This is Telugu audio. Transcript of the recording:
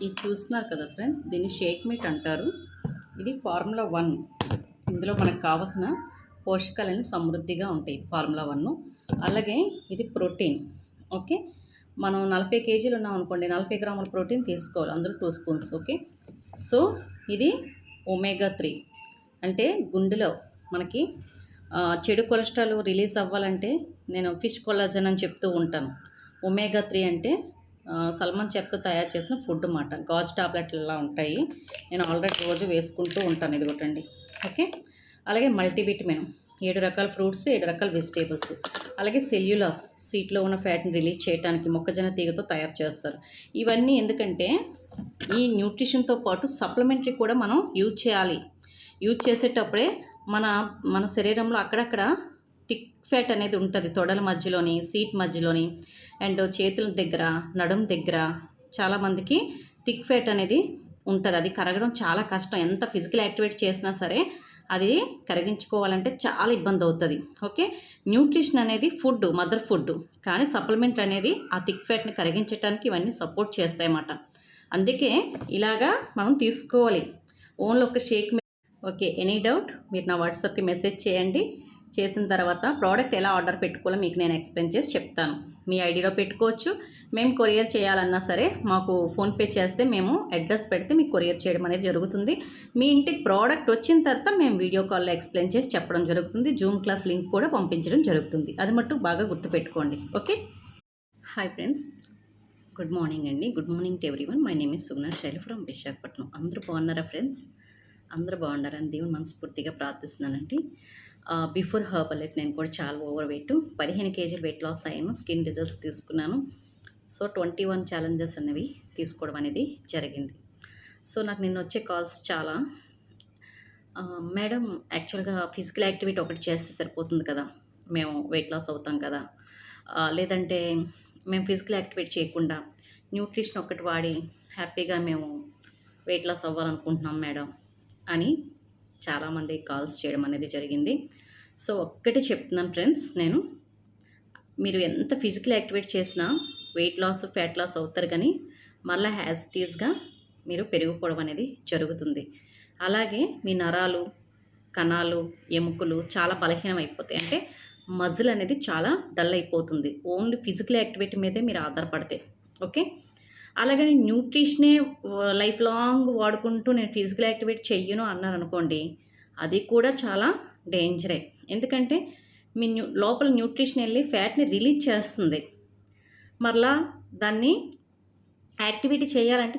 ఇది చూస్తున్నారు కదా ఫ్రెండ్స్, దీన్ని షేక్ మీట్ అంటారు. ఇది ఫార్ములా 1. ఇందులో మనకు కావాల్సిన పోషకాలన్నీ సమృద్ధిగా ఉంటాయి ఫార్ములా 1. అలాగే ఇది ప్రోటీన్. ఓకే, మనం 40 కేజీలు ఉన్నాం అనుకోండి, 40 గ్రాముల ప్రోటీన్ తీసుకోవాలి, అందులో 2 స్పూన్స్. ఓకే, సో ఇది ఒమేగా 3 అంటే గుండెలో మనకి చెడు కొలెస్ట్రాల్ రిలీజ్ అవ్వాలంటే నేను ఫిష్ కొలాజన్ అని చెప్తూ ఉంటాను. ఒమేగా 3 అంటే సల్మాన్ చెఫ్తో తయారు చేసిన ఫుడ్ అన్నమాట. గాజు టాబ్లెట్లా ఉంటాయి, నేను ఆల్రెడీ రోజు వేసుకుంటూ ఉంటాను. ఇది ఒకటండి. ఓకే, అలాగే మల్టీవిటమిన్, 7 రకాల ఫ్రూట్స్, 7 రకాల వెజిటేబుల్స్. అలాగే సెల్యులాస్, సీట్లో ఉన్న ఫ్యాట్ని రిలీజ్ చేయడానికి మొక్కజొన్న తీగతో తయారు చేస్తారు. ఇవన్నీ ఎందుకంటే ఈ న్యూట్రిషన్తో పాటు సప్లిమెంటరీ కూడా మనం యూజ్ చేయాలి. యూజ్ చేసేటప్పుడే మన శరీరంలో అక్కడక్కడ థిక్ ఫ్యాట్ అనేది ఉంటుంది, తొడల మధ్యలోని, సీట్ మధ్యలోని, అండ్ చేతుల దగ్గర, నడుం దగ్గర చాలామందికి థిక్ ఫ్యాట్ అనేది ఉంటుంది. అది కరగడం చాలా కష్టం. ఎంత ఫిజికల్ యాక్టివిటీ చేసినా సరే అది కరిగించుకోవాలంటే చాలా ఇబ్బంది అవుతుంది. ఓకే, న్యూట్రిషన్ అనేది ఫుడ్, మదర్ ఫుడ్, కానీ సప్లిమెంట్ అనేది ఆ థిక్ ఫ్యాట్ని కరిగించడానికి ఇవన్నీ సపోర్ట్ చేస్తాయన్నమాట. అందుకే ఇలాగా మనం తీసుకోవాలి. ఓన్లీ ఒక షేక్. ఓకే, ఎనీ డౌట్ మీరు నా వాట్సాప్కి మెసేజ్ చేయండి. చేసిన తర్వాత ప్రోడక్ట్ ఎలా ఆర్డర్ పెట్టుకోవాలో మీకు నేను ఎక్స్ప్లెయిన్ చేసి చెప్తాను. మీ ఐడిలో పెట్టుకోవచ్చు. మేము కొరియర్ చేయాలన్నా సరే మాకు ఫోన్పే చేస్తే మేము అడ్రస్ పెడితే మీకు కొరియర్ చేయడం అనేది జరుగుతుంది. మీ ఇంటికి ప్రోడక్ట్ వచ్చిన తర్వాత మేము వీడియో కాల్లో ఎక్స్ప్లెయిన్ చేసి చెప్పడం జరుగుతుంది. జూమ్ క్లాస్ లింక్ కూడా పంపించడం జరుగుతుంది. అది మట్టు బాగా గుర్తుపెట్టుకోండి. Okay, hi friends, good morning అండి. Good morning to everyone. My name is Suguna Shaili from Visakhapatnam. అందరూ బాగున్నారా ఫ్రెండ్స్? అందరూ బాగున్నారని దేవుని మనస్ఫూర్తిగా ప్రార్థిస్తున్నానండి. బిఫోర్ హర్బల్ లైఫ్ నేను కూడా చాలా ఓవర్ వెయిట్, 15 కేజీలు వెయిట్ లాస్ అయ్యాను. స్కిన్ రిజల్ట్స్ తీసుకున్నాను. సో 21 ఛాలెంజెస్ అనేవి తీసుకోవడం అనేది జరిగింది. సో నాకు నిన్న వచ్చే కాల్స్ చాలా, మేడం యాక్చువల్గా ఫిజికల్ యాక్టివిటీ ఒకటి చేస్తే సరిపోతుంది కదా, మేము వెయిట్ లాస్ అవుతాం కదా, లేదంటే మేము ఫిజికల్ యాక్టివిటీ చేయకుండా న్యూట్రిషన్ ఒకటి వాడి హ్యాపీగా మేము వెయిట్ లాస్ అవ్వాలనుకుంటున్నాం మేడం అని చాలామంది కాల్స్ చేయడం అనేది జరిగింది. సో ఒక్కటే చెప్తున్నాను ఫ్రెండ్స్, మీరు ఎంత ఫిజికల్ యాక్టివిటీ చేసినా వెయిట్ లాస్, ఫ్యాట్ లాస్ అవుతారు, కానీ మళ్ళీ యాజ్ ఇట్ ఈజ్గా మీరు పెరిగిపోవడం అనేది జరుగుతుంది. అలాగే మీ నరాలు, కణాలు, ఎముకలు చాలా బలహీనం అయిపోతాయి. అంటే మజిల్ అనేది చాలా డల్ అయిపోతుంది ఓన్లీ ఫిజికల్ యాక్టివిటీ మీదే మీరు ఆధారపడితే. ఓకే, అలాగని న్యూట్రిషనే లైఫ్ లాంగ్ వాడుకుంటూ నేను ఫిజికల్ యాక్టివిటీ చెయ్యను అన్నారనుకోండి, అది కూడా చాలా డేంజరే. ఎందుకంటే మీ లోపల న్యూట్రిషన్ వెళ్ళి ఫ్యాట్ని రిలీజ్ చేస్తుంది. మరలా దాన్ని యాక్టివిటీ చేయాలంటే